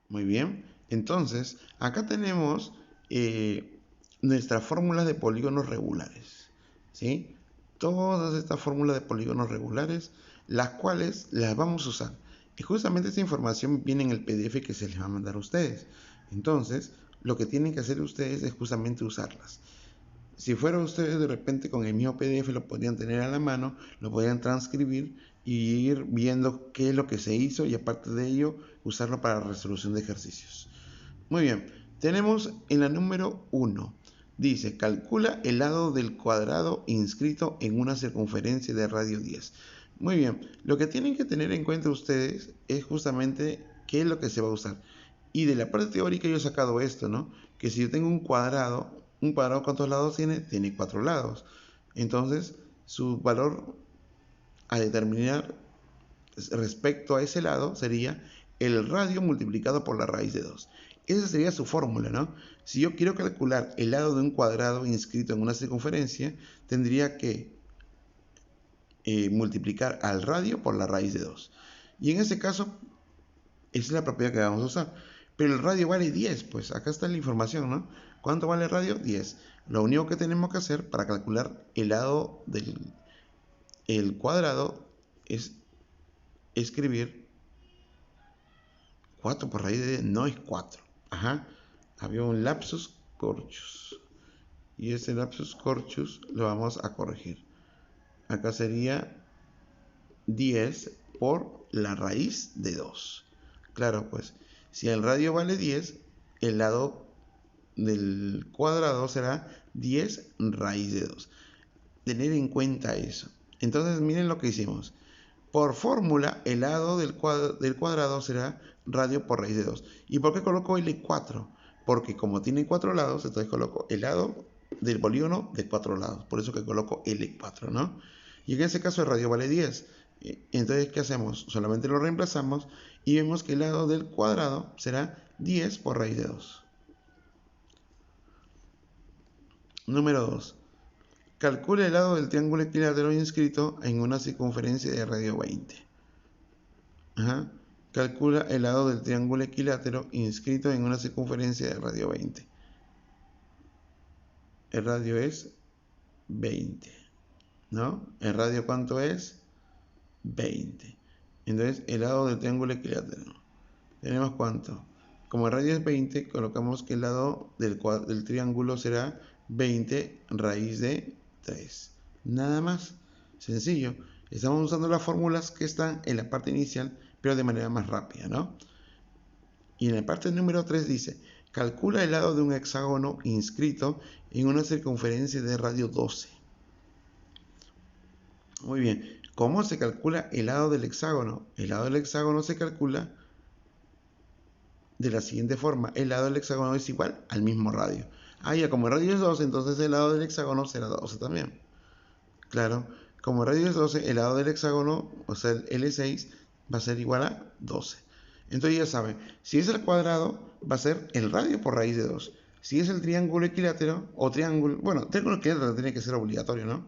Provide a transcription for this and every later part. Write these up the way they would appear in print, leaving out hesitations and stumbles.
Muy bien. Entonces, acá tenemos nuestras fórmulas de polígonos regulares. ¿Sí? Todas estas fórmulas de polígonos regulares, las cuales las vamos a usar. Y justamente esta información viene en el PDF que se les va a mandar a ustedes. Entonces, lo que tienen que hacer ustedes es justamente usarlas. Si fuera ustedes de repente con el mismo PDF lo podrían tener a la mano, lo podrían transcribir y ir viendo qué es lo que se hizo y aparte de ello usarlo para la resolución de ejercicios. Muy bien, tenemos en la número 1. Dice, calcula el lado del cuadrado inscrito en una circunferencia de radio 10. Muy bien, lo que tienen que tener en cuenta ustedes es justamente qué es lo que se va a usar. Y de la parte teórica yo he sacado esto, ¿no? Que si yo tengo un cuadrado ¿cuántos lados tiene? Tiene 4 lados. Entonces, su valor a determinar respecto a ese lado sería el radio multiplicado por la raíz de 2. Esa sería su fórmula, ¿no? Si yo quiero calcular el lado de un cuadrado inscrito en una circunferencia, tendría que multiplicar al radio por la raíz de 2. Y en ese caso, esa es la propiedad que vamos a usar. Pero el radio vale 10, pues acá está la información, ¿no? ¿Cuánto vale el radio? 10. Lo único que tenemos que hacer para calcular el lado del cuadrado es escribir 4 por raíz de 10, no es 4. Ajá, había un lapsus corchus. Y ese lapsus corchus lo vamos a corregir. Acá sería 10 por la raíz de 2. Claro, pues, si el radio vale 10, el lado del cuadrado será 10 raíz de 2. Tener en cuenta eso. Entonces, miren lo que hicimos. Por fórmula, el lado del cuadrado será radio por raíz de 2. ¿Y por qué coloco L4? Porque como tiene 4 lados, entonces coloco el lado del polígono de 4 lados. Por eso que coloco L4, ¿no? Y en ese caso el radio vale 10. Entonces, ¿qué hacemos? Solamente lo reemplazamos y vemos que el lado del cuadrado será 10 por raíz de 2. Número 2. Calcula el lado del triángulo equilátero inscrito en una circunferencia de radio 20. Ajá. Calcula el lado del triángulo equilátero inscrito en una circunferencia de radio 20. El radio es 20, ¿no? ¿El radio cuánto es? 20. Entonces, el lado del triángulo equilátero. ¿Tenemos cuánto? Como el radio es 20, colocamos que el lado del triángulo será 20 raíz de 3. Nada más. Sencillo. Estamos usando las fórmulas que están en la parte inicial, pero de manera más rápida, ¿no? Y en la parte número 3 dice, calcula el lado de un hexágono inscrito en una circunferencia de radio 12. Muy bien. ¿Cómo se calcula el lado del hexágono? El lado del hexágono se calcula de la siguiente forma. El lado del hexágono es igual al mismo radio. Ah, ya, como el radio es 12, entonces el lado del hexágono será 12 también. Claro, como el radio es 12, el lado del hexágono, o sea, el L6, va a ser igual a 12. Entonces ya saben, si es el cuadrado, va a ser el radio por raíz de 2. Si es el triángulo equilátero, o triángulo, bueno, triángulo equilátero tiene que ser obligatorio, ¿no?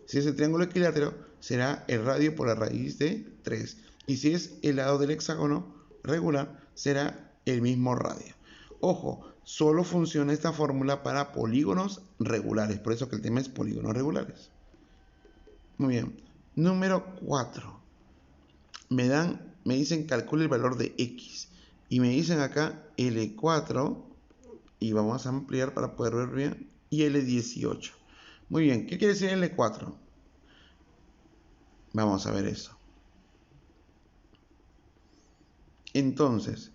Si es el triángulo equilátero, será el radio por la raíz de 3. Y si es el lado del hexágono regular, será el mismo radio. Ojo, solo funciona esta fórmula para polígonos regulares. Por eso que el tema es polígonos regulares. Muy bien. Número 4. Me dicen calcule el valor de X. Y me dicen acá L4. Y vamos a ampliar para poder ver bien. Y L18. Muy bien. ¿Qué quiere decir L4? Vamos a ver eso. Entonces,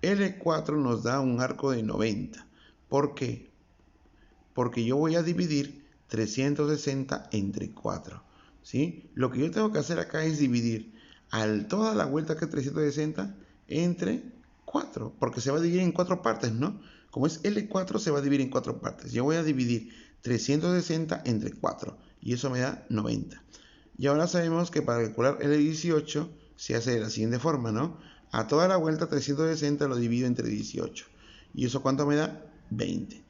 L4 nos da un arco de 90. ¿Por qué? Porque yo voy a dividir 360 entre 4. ¿Sí? Lo que yo tengo que hacer acá es dividir toda la vuelta que es 360 entre 4. Porque se va a dividir en 4 partes, ¿no? Como es L4 se va a dividir en 4 partes. Yo voy a dividir 360 entre 4. Y eso me da 90. Y ahora sabemos que para calcular L18 se hace de la siguiente forma, ¿no? A toda la vuelta 360 lo divido entre 18. ¿Y eso cuánto me da? 20.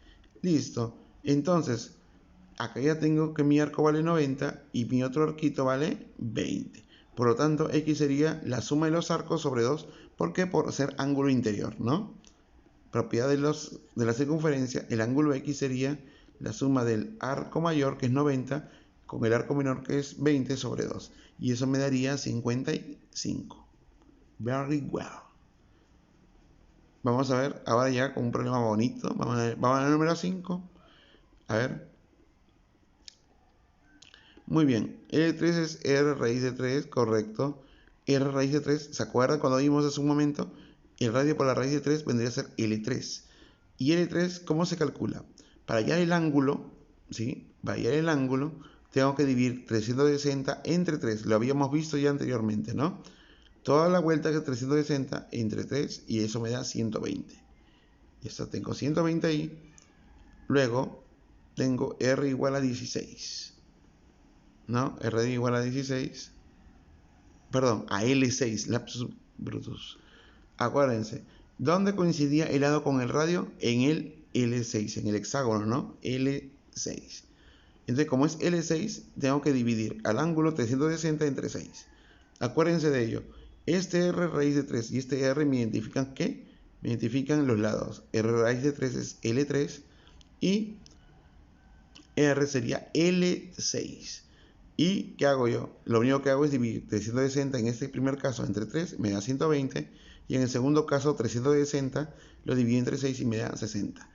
Listo. Entonces, acá ya tengo que mi arco vale 90 y mi otro arquito vale 20. Por lo tanto, X sería la suma de los arcos sobre 2. ¿Por qué? Por ser ángulo interior, ¿no? Propiedad de la circunferencia, el ángulo X sería la suma del arco mayor, que es 90, con el arco menor, que es 20 sobre 2. Y eso me daría 55. Very well. Vamos a ver ahora ya con un problema bonito. Vamos al número 5. A ver. Muy bien. L3 es R raíz de 3, correcto. R raíz de 3, ¿se acuerdan cuando vimos hace un momento? El radio por la raíz de 3 vendría a ser L3. ¿Y L3 cómo se calcula? Para hallar el ángulo, ¿sí? Para hallar el ángulo, tengo que dividir 360 entre 3. Lo habíamos visto ya anteriormente, ¿no? Toda la vuelta que es 360 entre 3 y eso me da 120. Y esto tengo 120 ahí. Luego tengo R igual a 16. ¿No? R igual a 16. Perdón, a L6. Lapsus brutus. Acuérdense. ¿Dónde coincidía el lado con el radio? En el L6, en el hexágono, ¿no? L6. Entonces, como es L6, tengo que dividir al ángulo 360 entre 6. Acuérdense de ello. Este R raíz de 3 y este R me identifican ¿qué? Me identifican los lados. R raíz de 3 es L3 y R sería L6. ¿Y qué hago yo? Lo único que hago es dividir 360 en este primer caso entre 3, me da 120. Y en el segundo caso 360 lo divido entre 6 y me da 60.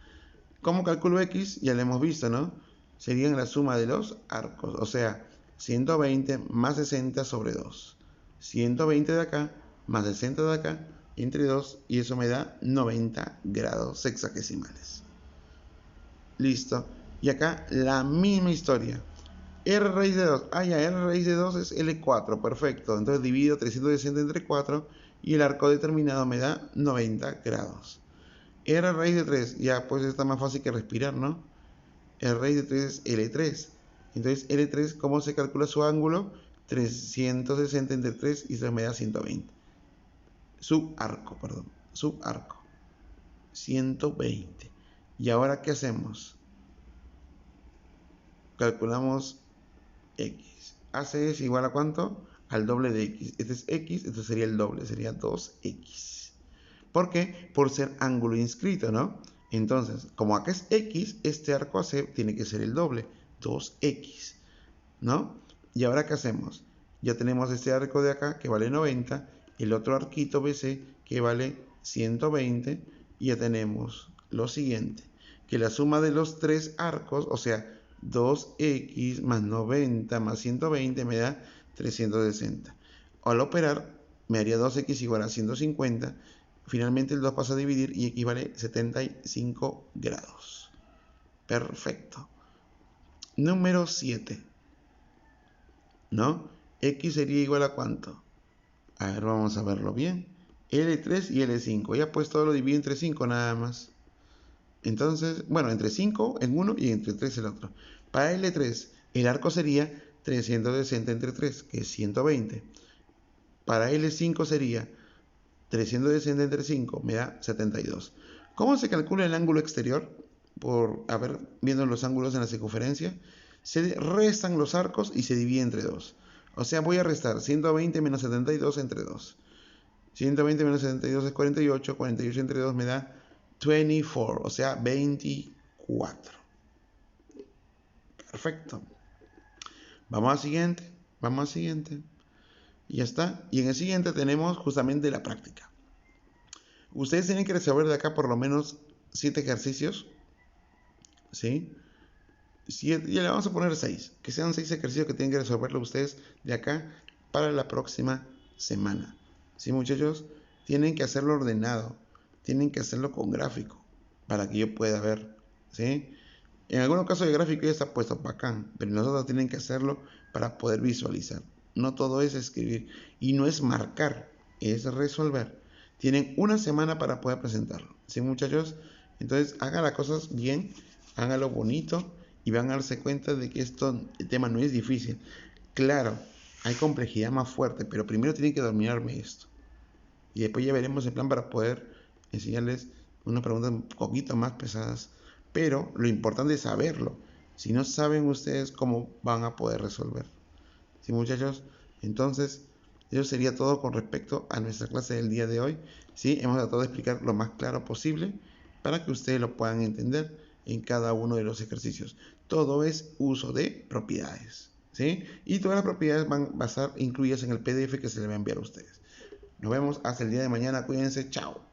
¿Cómo calculo X? Ya lo hemos visto, ¿no? Serían la suma de los arcos. O sea, 120 más 60 sobre 2. 120 de acá más 60 de acá entre 2. Y eso me da 90 grados sexagesimales. Listo. Y acá la misma historia. R raíz de 2. Ah, ya, R raíz de 2 es L4. Perfecto. Entonces divido 360 entre 4 y el arco determinado me da 90 grados. R raíz de 3. Ya, pues está más fácil que respirar, ¿no? R raíz de 3 es L3. Entonces, L3, ¿cómo se calcula su ángulo? 360 entre 3 y eso me da 120. Subarco, perdón. Subarco. 120. ¿Y ahora qué hacemos? Calculamos X. AC es igual a ¿cuánto? Al doble de X. Este es X, este sería el doble, sería 2X. ¿Por qué? Por ser ángulo inscrito, ¿no? Entonces, como acá es X, este arco AC tiene que ser el doble, 2X, ¿no? Y ahora, ¿qué hacemos? Ya tenemos este arco de acá que vale 90, el otro arquito BC que vale 120, y ya tenemos lo siguiente, que la suma de los tres arcos, o sea, 2X más 90 más 120 me da 360. Al operar, me haría 2X igual a 150. Finalmente el 2 pasa a dividir y equivale 75 grados. Perfecto. Número 7. ¿No? X sería igual a ¿cuánto? A ver, vamos a verlo bien. L3 y L5. Ya pues todo lo divido entre 5 nada más. Entonces, bueno, entre 5 en uno y entre 3 en el otro. Para L3, el arco sería 360 entre 3, que es 120. Para L5 sería 360 entre 5, me da 72. ¿Cómo se calcula el ángulo exterior? Por haber viendo los ángulos en la circunferencia. Se restan los arcos y se divide entre 2. O sea, voy a restar 120 menos 72 entre 2. 120 menos 72 es 48. 48 entre 2 me da 24, o sea, 24. Perfecto. Vamos al siguiente. Vamos al siguiente. Y ya está. Y en el siguiente tenemos justamente la práctica. Ustedes tienen que resolver de acá por lo menos 7 ejercicios. ¿Sí? 7, ya le vamos a poner 6. Que sean 6 ejercicios que tienen que resolverlo ustedes de acá para la próxima semana. ¿Sí, muchachos? Tienen que hacerlo ordenado. Tienen que hacerlo con gráfico para que yo pueda ver. ¿Sí? En algunos casos el gráfico ya está puesto bacán, pero nosotros tienen que hacerlo para poder visualizar. No todo es escribir y no es marcar, es resolver. Tienen una semana para poder presentarlo. ¿Sí, muchachos? Entonces hagan las cosas bien, háganlo bonito y van a darse cuenta de que el tema no es difícil. Claro, hay complejidad más fuerte, pero primero tienen que dominarme esto. Y después ya veremos el plan para poder enseñarles unas preguntas un poquito más pesadas. Pero lo importante es saberlo. Si no saben ustedes cómo van a poder resolver. ¿Sí, muchachos? Entonces, Eso sería todo con respecto a nuestra clase del día de hoy. ¿Sí? Hemos tratado de explicar lo más claro posible para que ustedes lo puedan entender en cada uno de los ejercicios. Todo es uso de propiedades. ¿Sí? Y todas las propiedades van a estar incluidas en el PDF que se le va a enviar a ustedes. Nos vemos hasta el día de mañana. Cuídense. Chao.